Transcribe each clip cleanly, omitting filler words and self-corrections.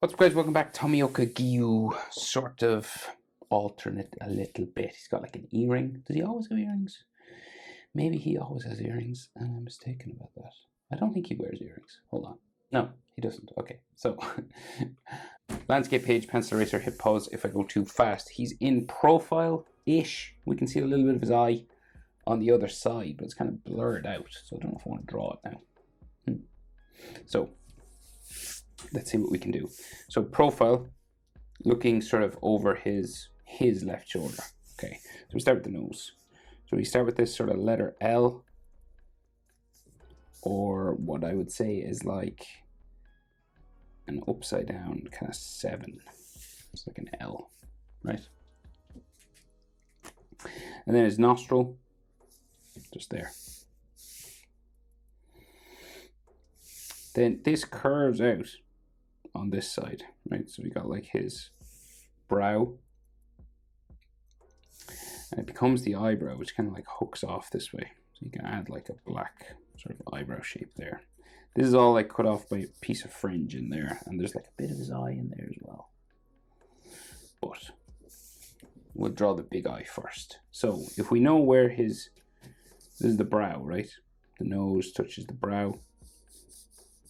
What's up, guys? Welcome back. Tomioka Giyu, sort of alternate a little bit. He's got like an earring. Does he always have earrings? Maybe he always has earrings, and I'm mistaken about that. I don't think he wears earrings. Hold on. No, he doesn't. Okay, so landscape page, pencil eraser, hit pause if I go too fast. He's in profile-ish. We can see a little bit of his eye on the other side, but it's kind of blurred out, so I don't know if I want to draw it now. So let's see what we can do. So profile, looking sort of over his left shoulder. Okay, so we start with the nose. So we start with this sort of letter L, or what I would say is like an upside down kind of 7. It's like an L, right? And then his nostril, just there. Then this curves out on this side, right? So we got like his brow, and it becomes the eyebrow, which kind of like hooks off this way. So you can add like a black sort of eyebrow shape there. This is all like cut off by a piece of fringe in there, and there's like a bit of his eye in there as well. But we'll draw the big eye first. So if we know where this is the brow, right? The nose touches the brow.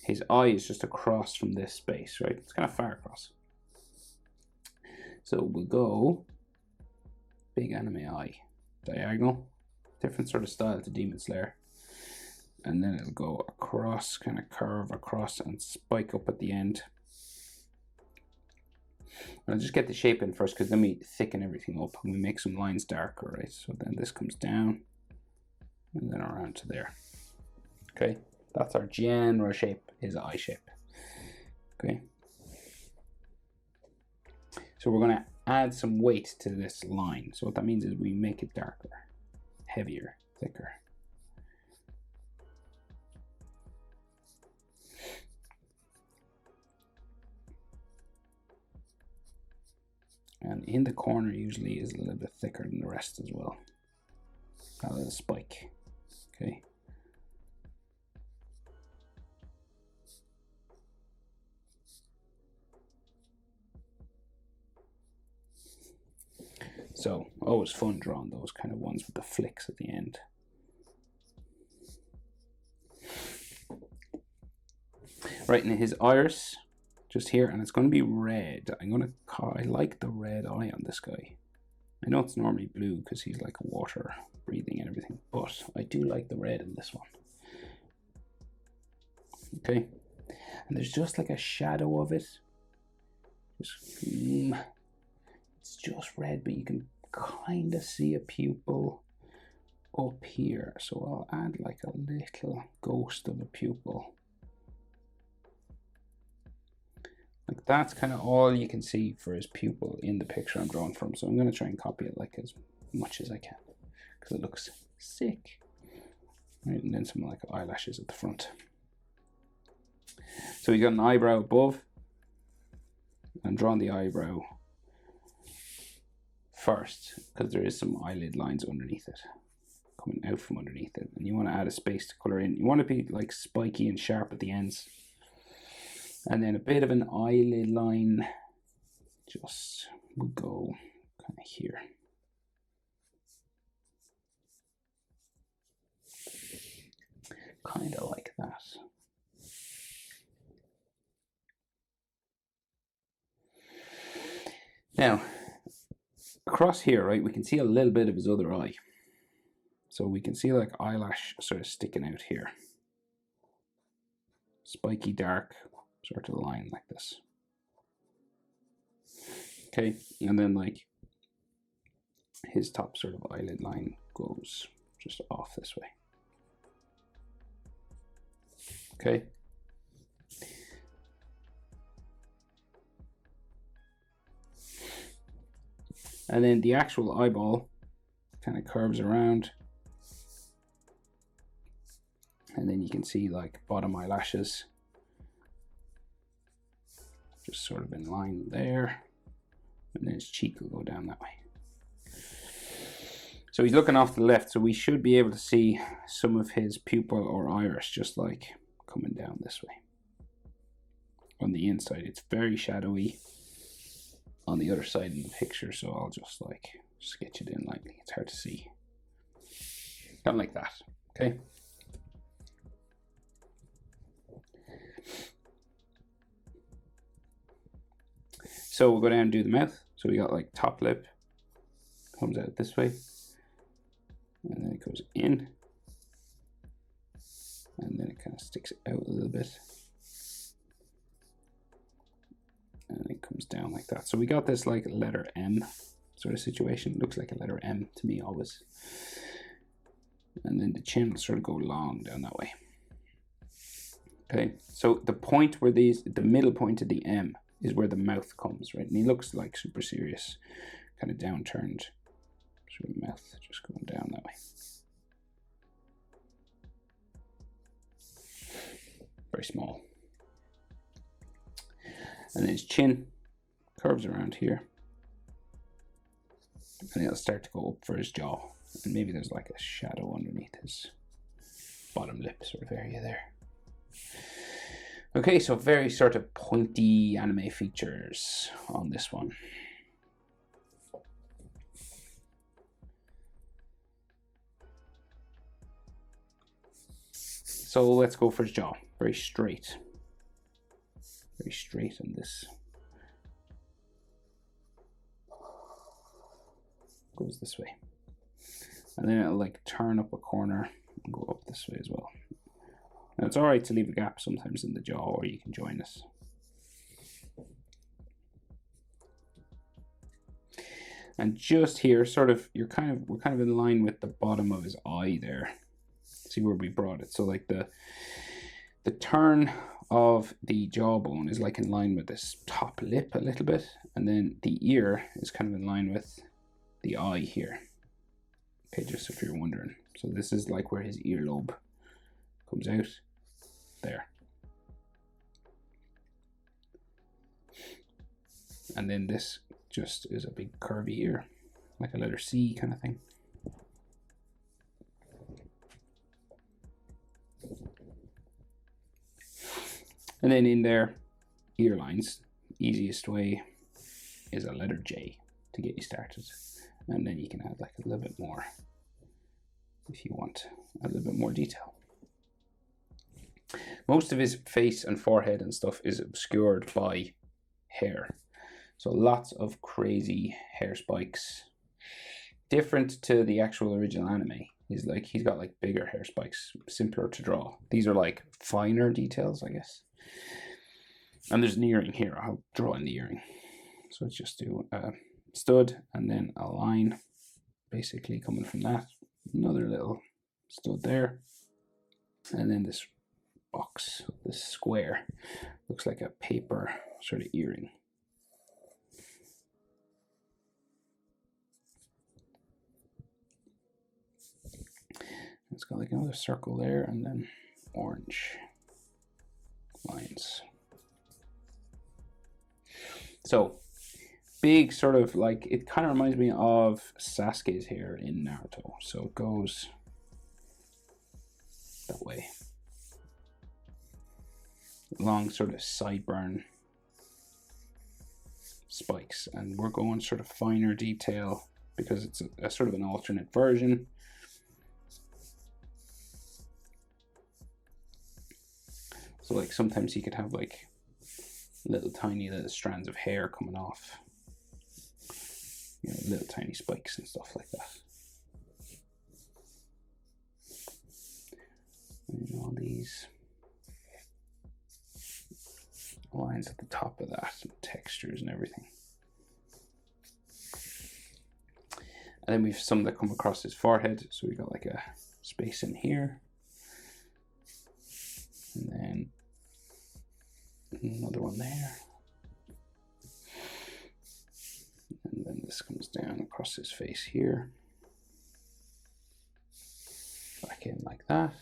His eye is just across from this space, right? It's kind of far across. So we'll go big anime eye, diagonal, different sort of style to Demon Slayer. And then it'll go across, kind of curve across and spike up at the end. And I'll just get the shape in first, because then we thicken everything up and we make some lines darker, right? So then this comes down and then around to there. Okay, that's our general shape, his eye shape. Okay. So we're going to add some weight to this line. So what that means is we make it darker, heavier, thicker. And in the corner usually is a little bit thicker than the rest as well. A little spike. Okay. So always fun drawing those kind of ones with the flicks at the end. Right, and his iris just here, and it's going to be red. I like the red eye on this guy. I know it's normally blue because he's like water breathing and everything, but I do like the red in this one. Okay, and there's just like a shadow of it. It's just red, but you can kind of see a pupil up here. So I'll add like a little ghost of a pupil. Like that's kind of all you can see for his pupil in the picture I'm drawing from. So I'm going to try and copy it like as much as I can, because it looks sick. Right, and then some like eyelashes at the front. So we got an eyebrow above. I'm drawing the eyebrow first, because there is some eyelid lines underneath it, coming out from underneath it, and you want to add a space to color in. You want to be like spiky and sharp at the ends. And then a bit of an eyelid line, just will go kind of here. Kind of like that. Now, across here, right, we can see a little bit of his other eye. So we can see like eyelash sort of sticking out here. Spiky dark sort of line like this. Okay, and then like his top sort of eyelid line goes just off this way. Okay. And then the actual eyeball kind of curves around. And then you can see like bottom eyelashes just sort of in line there. And then his cheek will go down that way. So he's looking off to the left, so we should be able to see some of his pupil or iris just like coming down this way. on the inside. It's very shadowy on the other side in the picture, so I'll just like sketch it in lightly. It's hard to see. Kind of like that, okay? So we'll go down and do the mouth. So we got like top lip, comes out this way, and then it goes in, and then it kind of sticks out a little bit, and it comes down like that. So we got this like letter M sort of situation. It looks like a letter M to me always. And then the chin will sort of go long down that way. Okay, so the point where the middle point of the M is where the mouth comes, right? And he looks like super serious, kind of downturned sort of mouth, just going down that way. Very small. And then his chin curves around here. And it'll start to go up for his jaw. And maybe there's like a shadow underneath his bottom lip sort of area there. Okay, so very sort of pointy anime features on this one. So let's go for his jaw. Very straight. Very straight on this. Goes this way. And then it'll like turn up a corner and go up this way as well. Now it's alright to leave a gap sometimes in the jaw, or you can join it. And just here, sort of, we're kind of in line with the bottom of his eye there. See where we brought it. So like the turn of the jawbone is like in line with this top lip a little bit, and then the ear is kind of in line with the eye here. Okay, just if you're wondering. So this is like where his earlobe comes out there. And then this just is a big curvy ear, like a letter C kind of thing. And then in there, ear lines, easiest way is a letter J to get you started. And then you can add like a little bit more if you want a little bit more detail. Most of his face and forehead and stuff is obscured by hair. So lots of crazy hair spikes. Different to the actual original anime. He's got like bigger hair spikes, simpler to draw. These are like finer details, I guess. And there's an earring here. I'll draw in the earring. So let's just do a stud and then a line basically coming from that. Another little stud there. And then this box, this square, looks like a paper sort of earring. It's got like another circle there and then orange lines. So big sort of like, it kind of reminds me of Sasuke's hair in Naruto. So it goes that way. Long sort of sideburn spikes, and we're going sort of finer detail because it's a sort of an alternate version. So like sometimes you could have like tiny little strands of hair coming off, you know, little tiny spikes and stuff like that. And all these lines at the top of that, and textures and everything. And then we've some that come across his forehead, so we got like a space in here, and then another one there, and then this comes down across his face here, back in like that.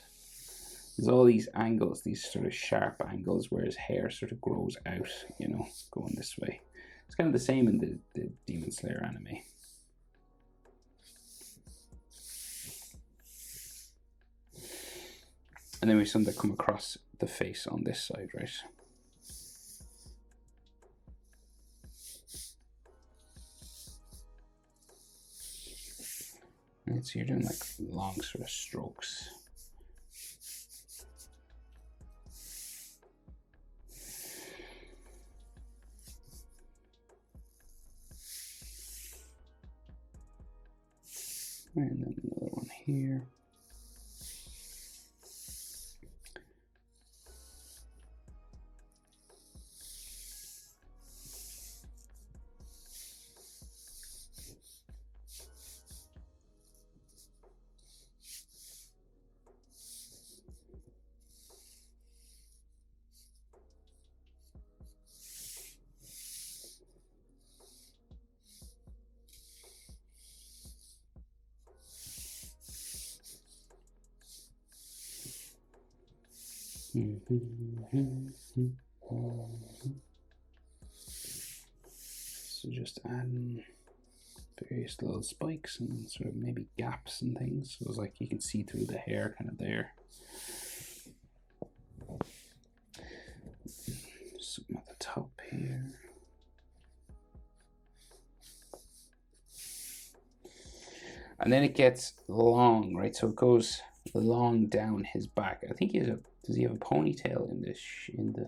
There's all these angles, these sort of sharp angles where his hair sort of grows out, you know, going this way. It's kind of the same in the Demon Slayer anime. And then we have some that come across the face on this side, right? Right, so you're doing like long sort of strokes. And then another one here. So just adding various little spikes and sort of maybe gaps and things. So it's like you can see through the hair kind of there. Something at the top here. And then it gets long, right? So it goes long down his back. I think does he have a ponytail in this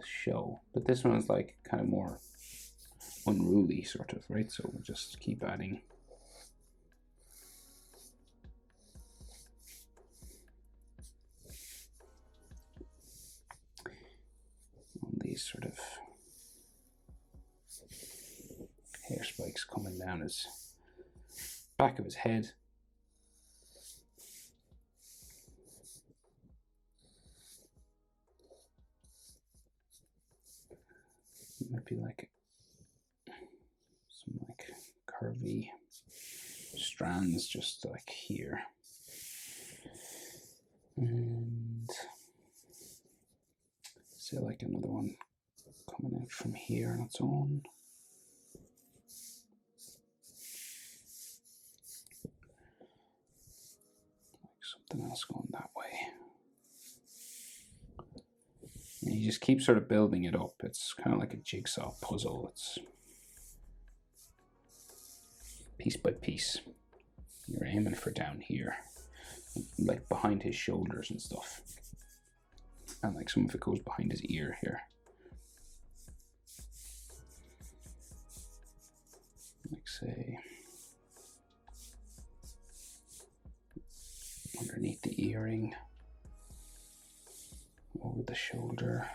show? But this one is like kind of more unruly sort of, right? So we'll just keep adding. On these sort of hair spikes coming down his back of his head. It might be like some like curvy strands just like here. And say like another one coming out from here on its own. Like something else going that way. And you just keep sort of building it up. It's kind of like a jigsaw puzzle. It's piece by piece. You're aiming for down here, like behind his shoulders and stuff. And like some of it goes behind his ear here. Like say underneath the earring, over the shoulder.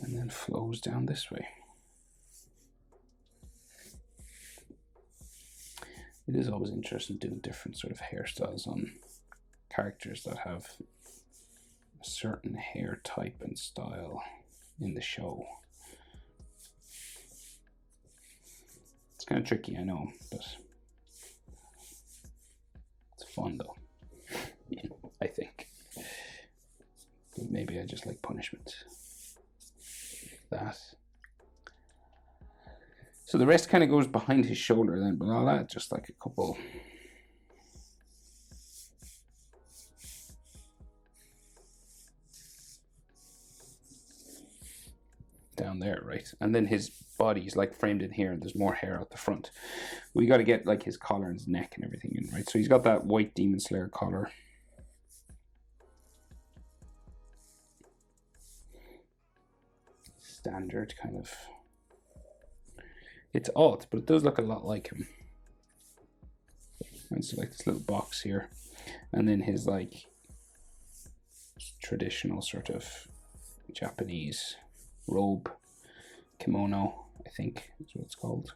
And then flows down this way. It is always interesting doing different sort of hairstyles on characters that have a certain hair type and style in the show. It's kind of tricky, I know, but it's fun though, I think. But maybe I just like punishment. That. So the rest kind of goes behind his shoulder then, but I'll add just like a couple. Down there, right? And then his body's like framed in here and there's more hair out the front. We got to get like his collar and his neck and everything in, right? So he's got that white Demon Slayer collar. Standard kind of. It's odd, but it does look a lot like him. And so like this little box here. And then his like traditional sort of Japanese robe, kimono, I think is what it's called.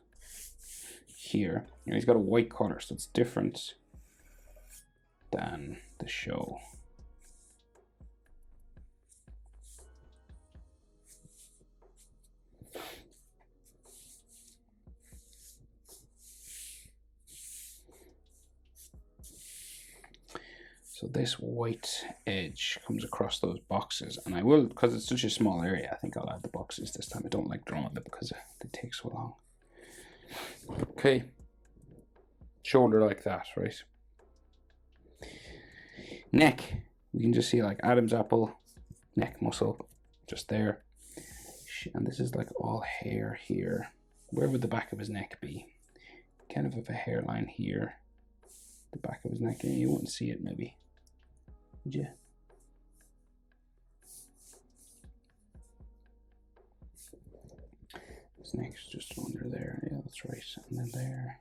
Here. And he's got a white collar, so it's different than the show. So this white edge comes across those boxes, and I will, because it's such a small area, I think I'll add the boxes this time. I don't like drawing them because they take so long. Okay, shoulder like that, right? Neck. we can just see like Adam's apple, neck muscle, just there. And this is like all hair here. Where would the back of his neck be? Kind of a hairline here. The back of his neck, and you wouldn't see it maybe. Would you? His neck's just under there. Yeah, that's right. And then there.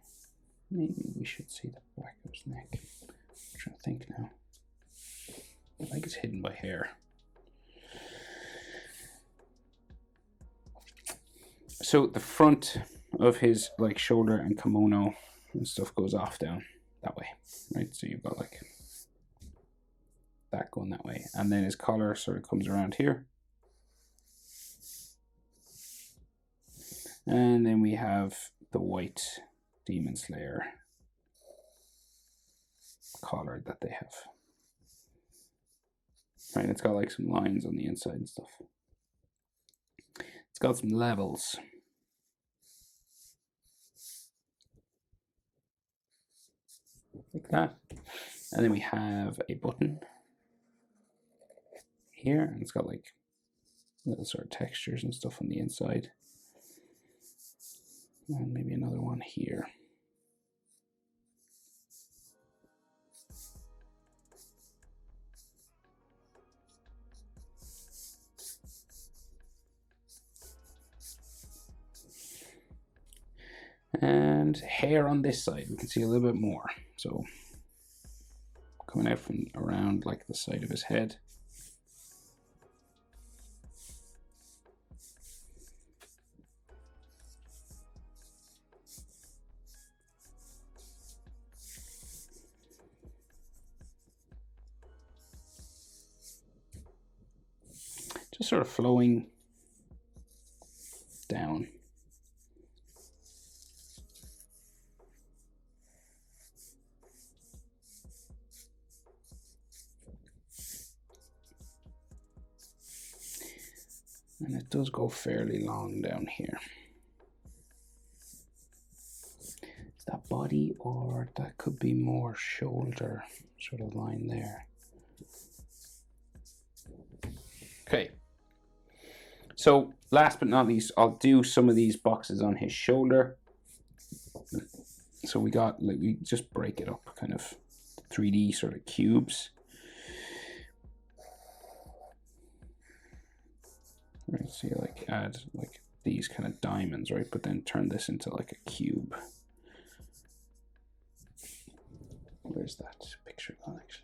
Maybe we should see the back of his neck. I'm trying to think now. I think it's hidden by hair. So the front of his like shoulder and kimono and stuff goes off down that way, right? So you've got like that going that way, and then his collar sort of comes around here, and then we have the white Demon Slayer collar that they have, right? It's got like some lines on the inside and stuff. It's got some levels. Like that. And then we have a button here, and it's got like little sort of textures and stuff on the inside. And maybe another one here. And hair on this side, we can see a little bit more. So coming out from around like the side of his head. Just sort of flowing down. And it does go fairly long down here. Is that body, or that could be more shoulder sort of line there? Okay. So last but not least, I'll do some of these boxes on his shoulder. So we got, like, we just break it up, kind of 3D sort of cubes. Right, so you like add like these kind of diamonds, right? But then turn this into like a cube. Where's that picture gone actually?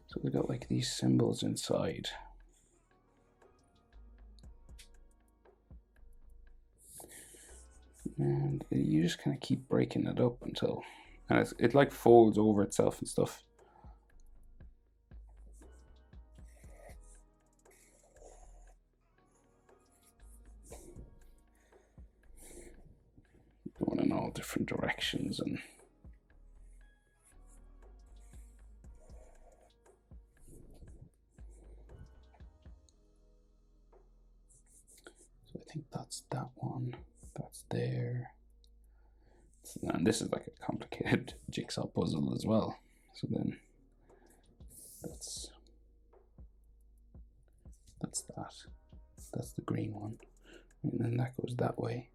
So we got like these symbols inside. And you just kind of keep breaking it up until, and it like folds over itself and stuff. Going in all different directions, and so I think that's that one. That's there. And this is like a complicated jigsaw puzzle as well. So then that's that. That's the green one. And then that goes that way.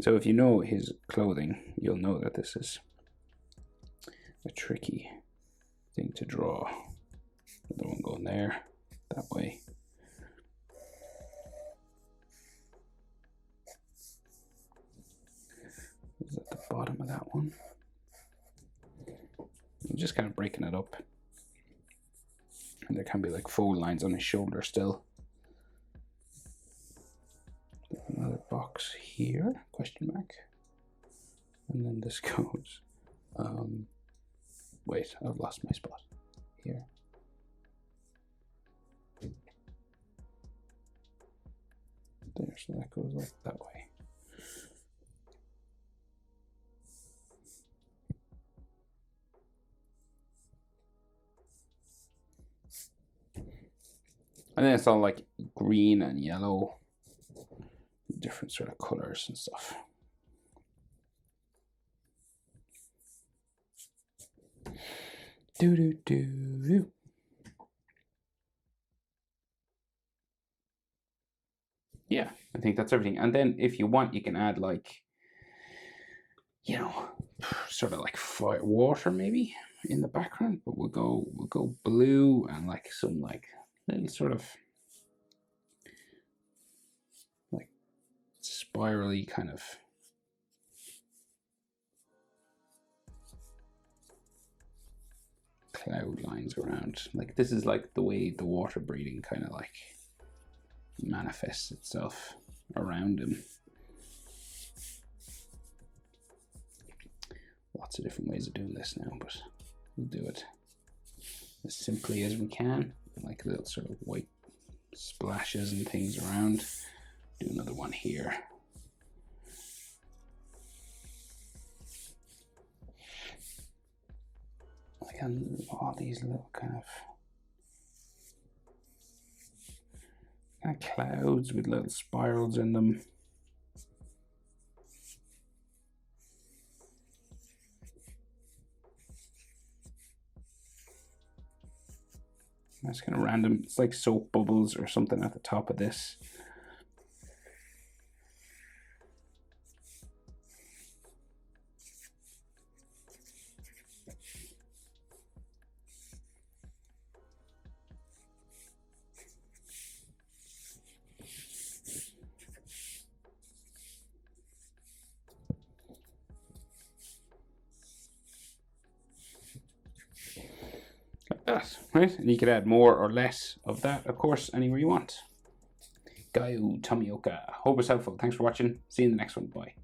So if you know his clothing, you'll know that this is a tricky thing to draw. Another one going there, that way. Is at the bottom of that one. I'm just kind of breaking it up. And there can be like fold lines on his shoulder still. Another box here, question mark. And then this goes, wait, I've lost my spot here. There, so that goes like that way. And then it's all like green and yellow, different sort of colors and stuff. Do do do. Yeah, I think that's everything. And then if you want, you can add like, you know, sort of like fire water maybe in the background. But we'll go blue and like some like little sort of like spirally kind of cloud lines around. Like this is like the way the water breathing kind of like manifests itself around him. Lots of different ways of doing this now, but we'll do it as simply as we can, like little sort of white splashes and things around. Do another one here. Like all these little kind of clouds with little spirals in them. That's kind of random. It's like soap bubbles or something at the top of this. Like that, right? And you could add more or less of that, of course, anywhere you want. Giyu Tomioka. Hope it's helpful. Thanks for watching. See you in the next one. Bye.